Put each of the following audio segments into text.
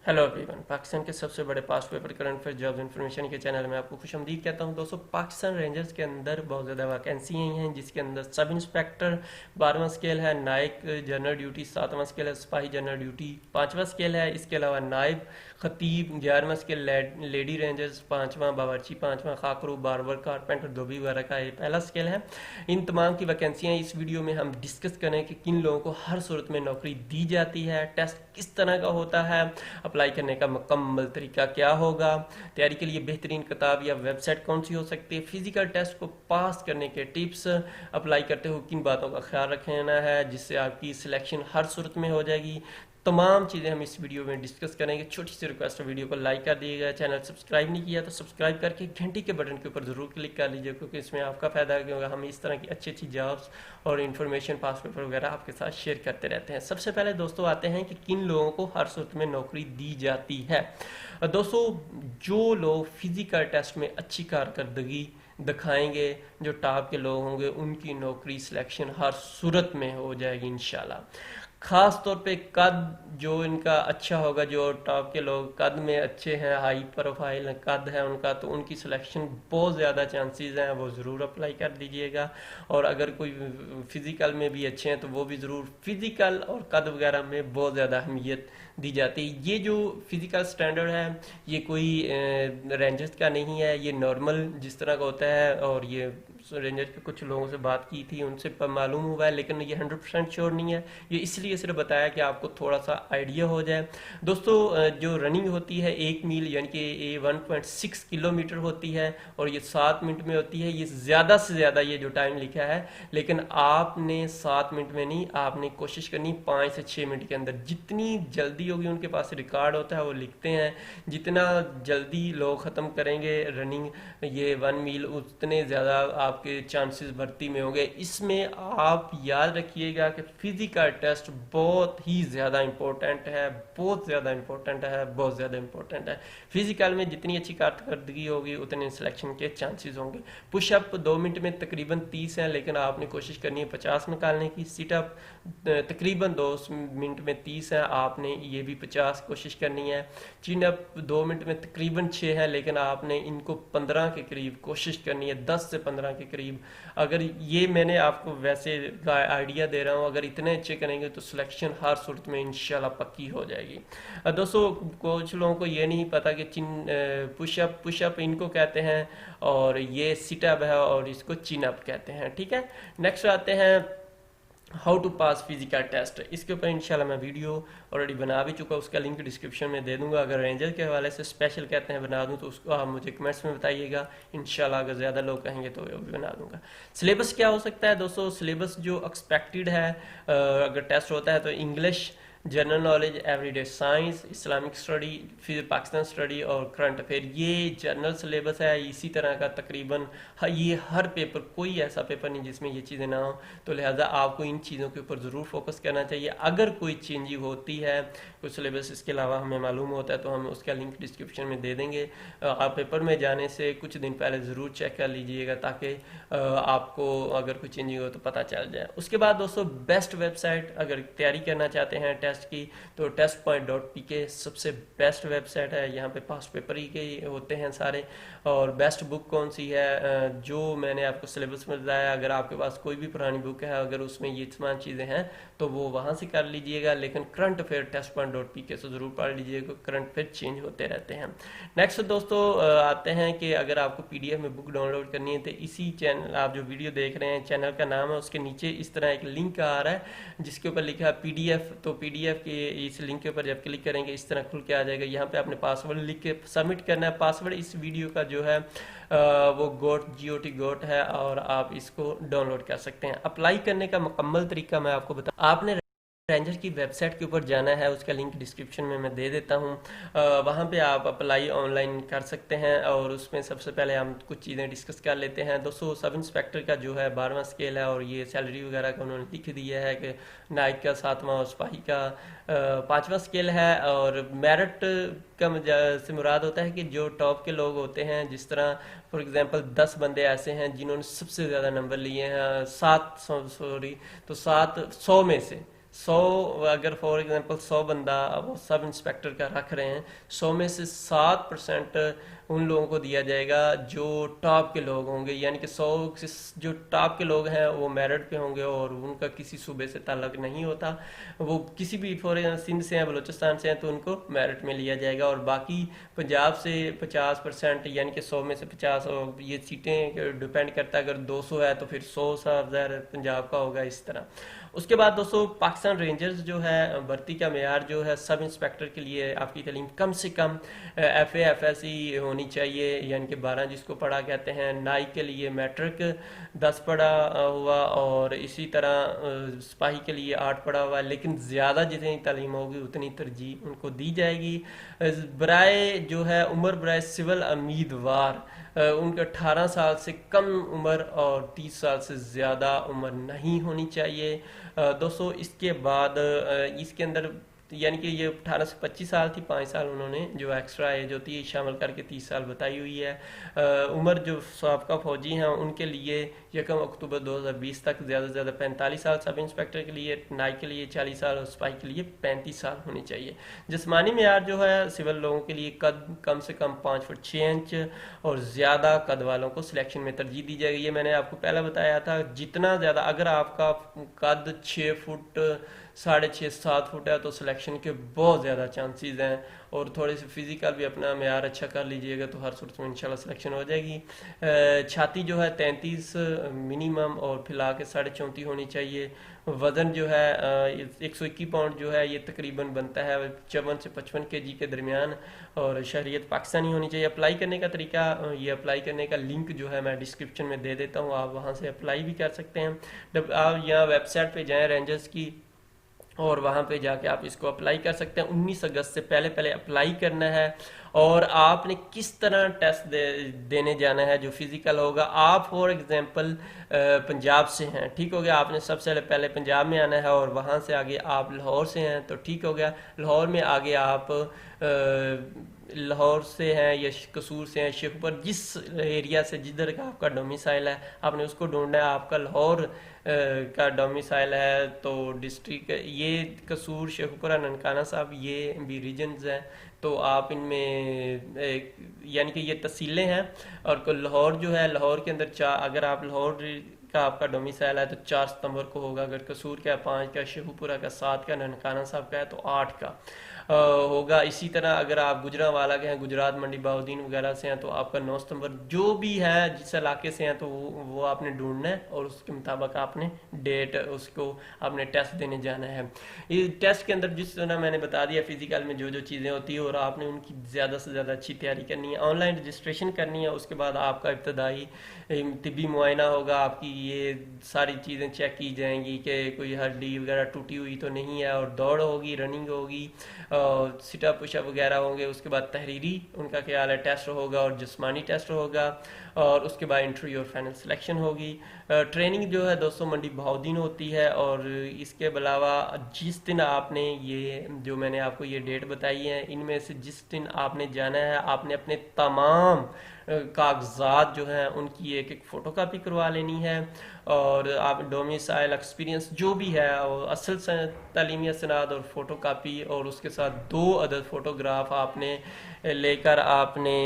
Hello everyone. Pakistan के सबसे बड़े past paper current affair jobs information के चैनल में आपको खुशआमदीद कहता हूं। दोस्तों, पाकिस्तान रेंजर्स के अंदर बहुत ज़्यादा वैकेंसी आई हैं, जिसके अंदर सब इंस्पेक्टर 12वां स्केल है, नायक जनरल ड्यूटी 7वां स्केल है, सिपाही जनरल ड्यूटी 5वां स्केल है। इसके अलावा नायब खतीब 11वां स्केल, लेडी रेंजर्स 5वां, बावर्ची 5वां, खाकरू बारबर कारपेंटर धोबी वगैरह का ये पहला स्केल है। इन तमाम की वैकेंसियाँ इस वीडियो में हम डिस्कस करें कि किन लोगों को हर सूरत में नौकरी दी जाती है, टेस्ट किस तरह का होता है, अप्लाई करने का मुकम्मल तरीका क्या होगा, तैयारी के लिए बेहतरीन किताब या वेबसाइट कौन सी हो सकती है, फिजिकल टेस्ट को पास करने के टिप्स, अप्लाई करते हुए किन बातों का ख्याल रखना है जिससे आपकी सिलेक्शन हर सूरत में हो जाएगी। तमाम चीज़ें हम इस वीडियो में डिस्कस करेंगे। छोटी सी रिक्वेस्ट है, वीडियो को लाइक कर दिएगा, चैनल सब्सक्राइब नहीं किया तो सब्सक्राइब करके घंटी के बटन के ऊपर ज़रूर क्लिक कर लीजिए, क्योंकि इसमें आपका फ़ायदा है, क्योंकि हम इस तरह की अच्छी अच्छी जॉब्स और इन्फॉर्मेशन पास पेपर वगैरह आपके साथ शेयर करते रहते हैं। सबसे पहले दोस्तों आते हैं कि किन लोगों को हर सूरत में नौकरी दी जाती है। दोस्तों, जो लोग फिजिकल टेस्ट में अच्छी कारकर्दगी दिखाएंगे, जो टॉप के लोग होंगे, उनकी नौकरी सिलेक्शन हर सूरत में हो जाएगी इंशाल्लाह। खास तौर पे कद जो इनका अच्छा होगा, जो टॉप के लोग कद में अच्छे हैं, हाई प्रोफाइल कद है उनका, तो उनकी सिलेक्शन बहुत ज़्यादा चांसेस हैं, वो ज़रूर अप्लाई कर दीजिएगा। और अगर कोई फिज़िकल में भी अच्छे हैं तो वो भी ज़रूर, फिज़िकल और कद वगैरह में बहुत ज़्यादा अहमियत दी जाती है। ये जो फिज़िकल स्टैंडर्ड है, ये कोई रेंजर्स का नहीं है, ये नॉर्मल जिस तरह का होता है। और ये रेंजर के कुछ लोगों से बात की थी, उनसे मालूम हुआ है, लेकिन ये 100% श्योर नहीं है। ये इसलिए सिर्फ बताया कि आपको थोड़ा सा आइडिया हो जाए। दोस्तों, जो रनिंग होती है 1 मील यानी कि ये 1.6 किलोमीटर होती है, और ये 7 मिनट में होती है। ये ज़्यादा से ज़्यादा ये जो टाइम लिखा है, लेकिन आपने 7 मिनट में नहीं, आपने कोशिश करनी 5 से 6 मिनट के अंदर। जितनी जल्दी होगी, उनके पास रिकॉर्ड होता है, वो लिखते हैं, जितना जल्दी लोग ख़त्म करेंगे रनिंग ये 1 मील, उतने ज़्यादा आपके चांसेस भर्ती में होंगे। इसमें आप याद रखिएगा कि फिजिकल टेस्ट बहुत ही ज़्यादा इम्पोर्टेंट है, बहुत ज़्यादा इम्पोर्टेंट है, बहुत ज़्यादा इम्पोर्टेंट है। फिजिकल में जितनी अच्छी कारकर्दगी होगी, उतने सिलेक्शन के चांसेस होंगे। पुशअप 2 मिनट में तकरीबन 30 हैं, लेकिन आपने कोशिश करनी है 50 निकालने की। सिटअप तकरीबन 2 मिनट में 30 है, आपने ये भी 50 कोशिश करनी है। चिनअप 2 मिनट में तकरीबन 6 है, लेकिन आपने इनको 15 के करीब कोशिश करनी है, 10 से 15 के करीब। अगर ये मैंने आपको वैसे आइडिया दे रहा हूँ, अगर इतने अच्छे करेंगे तो सिलेक्शन हर सूरत में इंशाल्लाह पक्की हो जाएगी। दोस्तों, कुछ लोगों को ये नहीं पता कि पुशअप पुशअप इनको कहते हैं, और ये सिटअप है और इसको चिनअप कहते हैं। ठीक है, नेक्स्ट आते हैं how to pass physical test. इसके ऊपर इंशाल्लाह मैं वीडियो ऑलरेडी बना भी चुका, उसका लिंक डिस्क्रिप्शन में दे दूंगा। अगर रेंजर के हवाले से स्पेशल कहते हैं बना दूं, तो उसको आप मुझे कमेंट्स में बताइएगा। इंशाल्लाह अगर ज़्यादा लोग कहेंगे तो वो भी बना दूंगा। सिलेबस क्या हो सकता है दोस्तों? सिलेबस जो एक्सपेक्टेड है, अगर टेस्ट होता है तो English, general knowledge, everyday science, Islamic study, फिर पाकिस्तान स्टडी और करंट अफेयर, ये जनरल सिलेबस है। इसी तरह का तकरीबन ये हर पेपर, कोई ऐसा पेपर नहीं जिसमें ये चीज़ें ना हो, तो लिहाजा आपको इन चीज़ों के ऊपर ज़रूर फोकस करना चाहिए। अगर कोई चेंजिंग होती है, कोई सिलेबस इसके अलावा हमें मालूम होता है, तो हम उसका लिंक डिस्क्रिप्शन में दे देंगे। आप पेपर में जाने से कुछ दिन पहले ज़रूर चेक कर लीजिएगा, ताकि आपको अगर कोई चेंजिंग हो तो पता चल जाए। उसके बाद दोस्तों, बेस्ट वेबसाइट अगर तैयारी करना चाहते हैं टेस्ट की, तो testpoint.pk सबसे बेस्ट वेबसाइट है। यहाँ पे पास्ट पेपर ही के होते हैं सारे। और बेस्ट बुक कौन सी है, जो मैंने आपको सिलेबस में बताया, अगर आपके पास कोई भी पुरानी बुक है, अगर उसमें ये तमाम चीज़ें हैं, तो वो वहाँ से कर लीजिएगा। लेकिन करंट अफेयर testpoint.pk से ज़रूर पढ़ लीजिएगा, करंट अफेयर चेंज होते रहते हैं। नेक्स्ट दोस्तों आते हैं कि अगर आपको PDF में बुक डाउनलोड करनी है, तो इसी चैनल, आप जो वीडियो देख रहे हैं, चैनल का नाम है, उसके नीचे इस तरह एक लिंक आ रहा है जिसके ऊपर लिखा है PDF। तो PDF के इस लिंक के ऊपर जब क्लिक करेंगे, इस तरह खुल के आ जाएगा। यहाँ पे आपने पासवर्ड लिख के सबमिट करना है। पासवर्ड इस वीडियो का जो है वो GOT है, और आप इसको डाउनलोड कर सकते हैं। अप्लाई करने का मुकम्मल तरीका मैं आपको बता, आपने रेंजर की वेबसाइट के ऊपर जाना है, उसका लिंक डिस्क्रिप्शन में मैं दे देता हूँ। वहाँ पे आप अप्लाई ऑनलाइन कर सकते हैं, और उसमें सबसे पहले हम कुछ चीज़ें डिस्कस कर लेते हैं। दोस्तों, सब इंस्पेक्टर का जो है 12वां स्केल है, और ये सैलरी वगैरह का उन्होंने लिख दिया है कि नाइक का 7वां और सिपाही का 5वां स्केल है। और मेरिट का से मुराद होता है कि जो टॉप के लोग होते हैं, जिस तरह फॉर एग्जांपल 10 बंदे ऐसे हैं जिन्होंने सबसे ज़्यादा नंबर लिए हैं, 700 में से 100, अगर फॉर एग्जांपल 100 बंदा वो सब इंस्पेक्टर का रख रहे हैं, 100 में से 7% उन लोगों को दिया जाएगा जो टॉप के लोग होंगे, यानी कि 100 जो टॉप के लोग हैं वो मेरिट पे होंगे और उनका किसी सूबे से ताल्लुक नहीं होता, वो किसी भी फॉर एग्जाम्पल सिंध से हैं, बलूचिस्तान से हैं, तो उनको मेरिट में लिया जाएगा। और बाकी पंजाब से 50%, यानी कि 100 में से 50, और ये सीटें डिपेंड करता है, अगर 200 है तो फिर 100 ज़ाहिर पंजाब का होगा, इस तरह। उसके बाद दोस्तों पाकिस्तान रेंजर्स जो है भर्ती का मेयार जो है, सब इंस्पेक्टर के लिए आपकी तालीम कम से कम FA FSE होनी चाहिए, यानी कि 12 जिसको पढ़ा कहते हैं। नाई के लिए मैट्रिक 10 पढ़ा हुआ, और इसी तरह सिपाही के लिए 8 पढ़ा हुआ, लेकिन ज़्यादा जितनी तालीम होगी उतनी तरजीह उनको दी जाएगी। बराए जो है उम्र, बराए सिविल उम्मीदवार उनके 18 साल से कम उम्र और 30 साल से ज़्यादा उम्र नहीं होनी चाहिए। दोस्तों इसके बाद इसके अंदर यानी कि ये 18 से 25 साल थी, 5 साल उन्होंने जो एक्स्ट्रा एज होती है शामिल करके 30 साल बताई हुई है। उम्र जो साबका फौजी हैं उनके लिए 1 अक्टूबर 2020 तक ज़्यादा से ज़्यादा 45 साल, सब इंस्पेक्टर के लिए, नाई के लिए 40 साल और सिपाही के लिए 35 साल होनी चाहिए। जिस्मानी मेयार जो है सिविल लोगों के लिए कद कम से कम 5 फुट 6 इंच और ज़्यादा कद वालों को सिलेक्शन में तरजीह दी जाएगी। ये मैंने आपको पहले बताया था, जितना ज़्यादा अगर आपका कद 6 फुट 6.5 7 फुट है तो सिलेक्शन के बहुत ज़्यादा चांसेस हैं, और थोड़े से फिजिकल भी अपना मेयार अच्छा कर लीजिएगा तो हर सूरत में इंशाल्लाह सिलेक्शन हो जाएगी। छाती जो है 33 मिनिमम और फैला के 34.5 होनी चाहिए। वज़न जो है 121 पाउंड जो है ये तकरीबन बनता है 54 से 55 kg के दरमियान, और शहरियत पाकिस्तानी होनी चाहिए। अप्लाई करने का तरीका, ये अप्लाई करने का लिंक जो है मैं डिस्क्रिप्शन में दे देता हूँ, आप वहाँ से अप्लाई भी कर सकते हैं। जब आप यहाँ वेबसाइट पे जाएँ रेंजर्स की, और वहाँ पे जाके आप इसको अप्लाई कर सकते हैं। 19 अगस्त से पहले पहले अप्लाई करना है। और आपने किस तरह टेस्ट देने जाना है, जो फिजिकल होगा, आप फॉर एग्जांपल पंजाब से हैं, ठीक हो गया, आपने सबसे पहले पंजाब में आना है, और वहाँ से आगे आप लाहौर से हैं तो ठीक हो गया, लाहौर में आगे आप लाहौर से हैं या कसूर से हैं, शेखपुर, जिस एरिया से जिधर का आपका डोमिसाइल है आपने उसको ढूंढना है। आपका लाहौर का डोमिसाइल है तो डिस्ट्रिक्ट ये कसूर, शेखपुरा, ननकाना साहब ये भी रीजन्स हैं, तो आप इनमें यानी कि ये तहसीलें हैं। और लाहौर जो है, लाहौर के अंदर अगर आप लाहौर का आपका डोमिसाइल है तो 4 सितंबर को होगा, अगर कसूर का 5 का, शेखुपुरा का 7 का, ननकाना साहब का है तो 8 का होगा। इसी तरह अगर आप गुजरांवाला के हैं, गुजरात मंडी बहाउद्दीन वगैरह से हैं तो आपका 9 सितंबर, जो भी है जिस इलाके से हैं तो वो आपने ढूंढना है, और उसके मुताबिक आपने डेट उसको आपने टेस्ट देने जाना है। ये टेस्ट के अंदर जिस तरह मैंने बता दिया फिजिकल में जो जो चीज़ें होती है, और आपने उनकी ज़्यादा से ज़्यादा अच्छी तैयारी करनी है, ऑनलाइन रजिस्ट्रेशन करनी है। उसके बाद आपका इब्तदाई तिब्बी मुआयना होगा, आपकी ये सारी चीज़ें चेक की जाएंगी कि कोई हड्डी वगैरह टूटी हुई तो नहीं है, और दौड़ होगी, रनिंग होगी, और सिटअप पुशअप वगैरह होंगे। उसके बाद तहरीरी उनका ख्याल है टेस्ट होगा, और जिस्मानी टेस्ट होगा, और उसके बाद इंटरव्यू और फाइनल सिलेक्शन होगी। ट्रेनिंग जो है दोस्तों मंडी बहाउद्दीन होती है, और इसके अलावा जिस दिन आपने ये जो मैंने आपको ये डेट बताई है, इनमें से जिस दिन आपने जाना है आपने अपने तमाम कागजात जो हैं उनकी एक एक फ़ोटोकॉपी करवा लेनी है, और आप डोमिसाइल एक्सपीरियंस जो भी है वो असल तालीमी सनाद और फ़ोटोकॉपी, और उसके साथ 2 अदद फ़ोटोग्राफ आपने लेकर आपने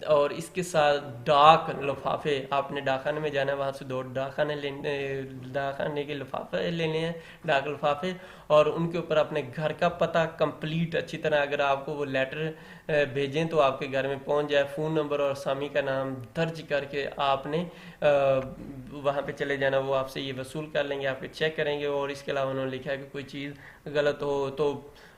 और इसके साथ डाक लिफाफे, आपने डाकखाने में जाना है, वहाँ से 2 डाकखाने के लिफाफे लेने हैं, डाक लिफाफे, और उनके ऊपर अपने घर का पता कंप्लीट अच्छी तरह, अगर आपको वो लेटर भेजें तो आपके घर में पहुँच जाए, फ़ोन नंबर और सामी का नाम दर्ज करके आपने वहाँ पे चले जाना। वो आपसे ये वसूल कर लेंगे, आपके चेक करेंगे, और इसके अलावा उन्होंने लिखा है कि कोई चीज़ गलत हो तो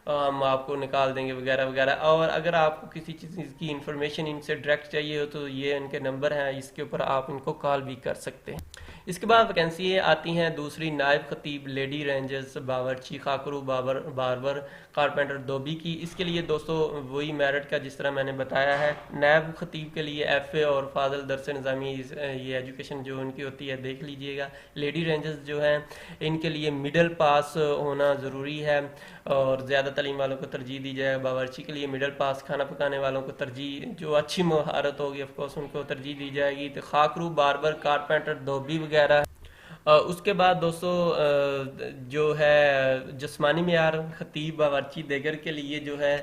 हम आपको निकाल देंगे वगैरह वगैरह। और अगर आपको किसी चीज़ की इंफॉर्मेशन इनसे डायरेक्ट चाहिए हो तो ये इनके नंबर हैं, इसके ऊपर आप इनको कॉल भी कर सकते हैं। इसके बाद वैकेंसी आती हैं दूसरी, नायब खतीब, लेडी रेंजर्स, बावर्ची, खाकरू, बारबर, कारपेंटर, धोबी की। इसके लिए दोस्तों वही मेरिट का जिस तरह मैंने बताया है। नायब खतीब के लिए FA और फाजल दरस निज़ामी ये एजुकेशन जो उनकी होती है देख लीजिएगा। लेडी रेंजर्स जो हैं इनके लिए मिडल पास होना ज़रूरी है, और ज़्यादा तालीम वालों को तरजीह दी जाए। बावर्ची के लिए मिडल पास, खाना पकाने वालों को तरजीह, जो अच्छी महारत होगी ऑफकोर्स उनको तरजीह दी जाएगी। तो खाकरू, बारबर, कारपेंटर, धोबी वगैरह, उसके बाद दोस्तों जो है जिस्मानी मेयार खतीब बावर्ची देगर के लिए जो है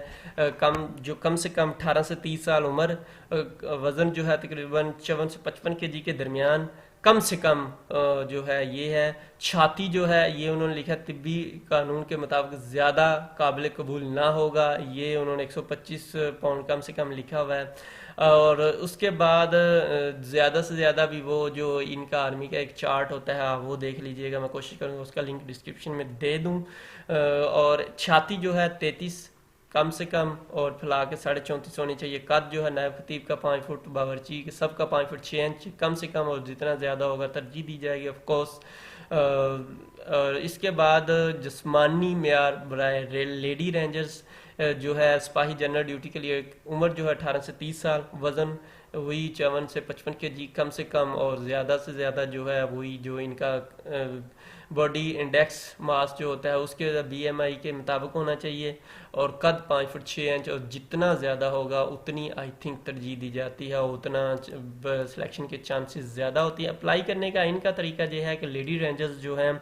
कम से कम 18 से 30 साल उम्र, वज़न जो है तकरीबन 54 से 55 केजी के दरमियान, कम से कम जो है ये है। छाती जो है ये उन्होंने लिखा तिब्बी कानून के मुताबिक ज़्यादा काबिल कबूल ना होगा, ये उन्होंने 125 पाउंड कम से कम लिखा हुआ है। और उसके बाद ज़्यादा से ज़्यादा भी वो जो इनका आर्मी का एक चार्ट होता है आप वो देख लीजिएगा, मैं कोशिश करूँगा उसका लिंक डिस्क्रिप्शन में दे दूँ। और छाती जो है 33 कम से कम, और फैला के 34.5 होनी चाहिए। कद जो है नायब खतीब का 5 फुट, बावर्ची सबका 5 फुट 6 इंच कम से कम, और जितना ज़्यादा होगा तरजीह दी जाएगी ऑफ कोर्स। और इसके बाद जिस्मानी मेयार बराए लेडी रेंजर्स जो है सिपाही जनरल ड्यूटी के लिए उम्र जो है 18 से 30 साल, वज़न वही 54 से 55 केजी कम से कम, और ज़्यादा से ज़्यादा जो है वही जो इनका बॉडी इंडेक्स मास जो होता है उसके बीएमआई के मुताबिक होना चाहिए, और कद 5 फुट 6 इंच, और जितना ज़्यादा होगा उतनी आई थिंक तरजीह दी जाती है, उतना सिलेक्शन के चांसेस ज़्यादा होती है। अप्लाई करने का इनका तरीका यह है कि लेडी रेंजर्स जो हैं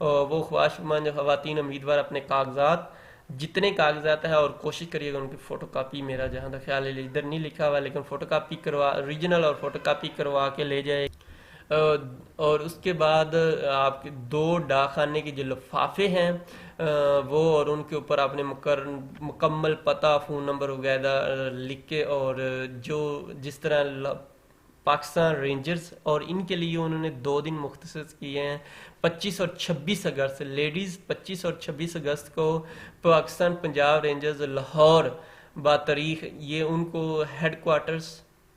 वो ख्वाहिशमंद खवातीन उम्मीदवार अपने कागजात, जितने कागजात है, और कोशिश करिएगा उनकी फ़ोटोकॉपी, मेरा जहाँ तक ख्याल है इधर नहीं लिखा हुआ लेकिन फ़ोटोकॉपी करवा, ओरिजिनल और फ़ोटोकॉपी करवा के ले जाए। और उसके बाद आपके 2 डाक खाने की जो लिफाफे हैं वो, और उनके ऊपर आपने मुकम्मल पता, फ़ोन नंबर वगैरह लिख के, और जो जिस तरह पाकिस्तान रेंजर्स और इनके लिए उन्होंने 2 दिन मुख्तस किए हैं, 25 और 26 अगस्त, लेडीज़ 25 और 26 अगस्त को पाकिस्तान पंजाब रेंजर्स लाहौर बातारीख, ये उनको हेड क्वार्टर्स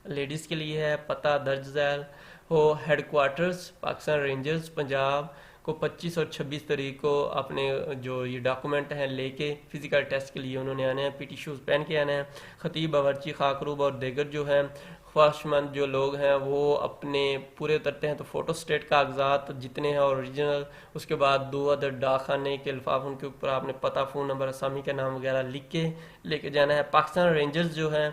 लेडीज़ के लिए है, पता दर्ज झैल हो, head quarters Pakistan rangers Punjab को 25 और 26 तारीख को अपने जो ये डॉक्यूमेंट हैं लेके फिजिकल टेस्ट के लिए उन्होंने आने हैं, पीटी शूज़ पहन के आने हैं। खतीब बावर्ची खाकरूब और देगर जो हैं ख्वाहिशमंद जो लोग हैं वो अपने पूरे उतरते हैं तो फ़ोटो स्टेट कागजात जितने हैं ओरिजिनल, उसके बाद 2 अदर डाक खाने के लिफाफ, उनके ऊपर आपने पता, फ़ोन नंबर, असामी का नाम वगैरह लिख के लेके जाना है। पाकिस्तान रेंजर्स जो हैं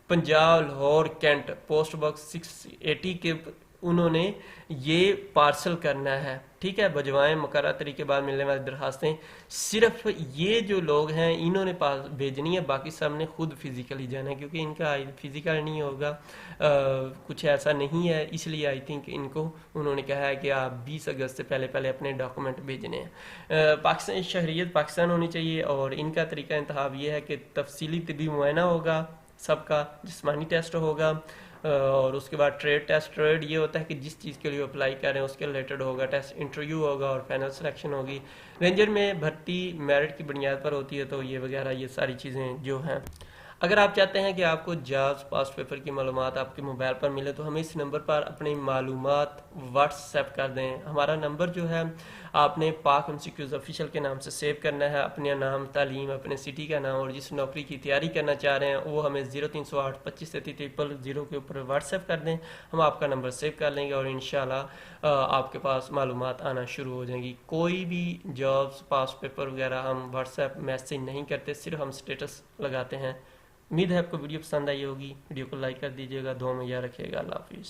Punjab Lahore cantt post box 680 के उन्होंने ये पार्सल करना है, ठीक है। बजवाएं मुकर्रर तरीके बाद मिलने वाली दरखास्तें सिर्फ ये जो लोग हैं इन्होंने पास भेजनी है, बाकी सब ने खुद फिजिकली जाना है, क्योंकि इनका फिजिकल नहीं होगा, कुछ ऐसा नहीं है, इसलिए आई थिंक इनको उन्होंने कहा है कि आप 20 अगस्त से पहले पहले अपने डॉक्यूमेंट भेजने हैं। पाकिस्तान शहरियत पाकिस्तान होनी चाहिए, और इनका तरीका इंतखाब ये है कि तफसीली तिबी मुआयना होगा सबका, जिस्मानी टेस्ट होगा, और उसके बाद ट्रेड टेस्ट। ट्रेड ये होता है कि जिस चीज़ के लिए अप्लाई कर रहे हैं उसके रिलेटेड होगा टेस्ट, इंटरव्यू होगा और फाइनल सिलेक्शन होगी। रेंजर में भर्ती मेरिट की बुनियाद पर होती है, तो ये वगैरह ये सारी चीज़ें जो हैं। अगर आप चाहते हैं कि आपको जॉब्स पास्ट पेपर की मालूमात आपके मोबाइल पर मिले तो हमें इस नंबर पर अपनी मालूमात व्हाट्सएप कर दें। हमारा नंबर जो है आपने पाक एमसीक्यूज़ ऑफिशियल के नाम से सेव करना है, अपने नाम, तालीम, अपने सिटी का नाम, और जिस नौकरी की तैयारी करना चाह रहे हैं वो हमें 0308 25 33 के ऊपर व्हाट्सएप कर दें। हम आपका नंबर सेव कर लेंगे और इंशाल्लाह आपके पास मालूमात आना शुरू हो जाएंगी। कोई भी जॉब्स पास्ट पेपर वगैरह हम व्हाट्सएप मैसेज नहीं करते, सिर्फ हम स्टेटस लगाते हैं। उम्मीद है आपको वीडियो पसंद आई होगी, वीडियो को लाइक कर दीजिएगा, दुआ में याद रखिएगा। अल्लाह हाफिज़।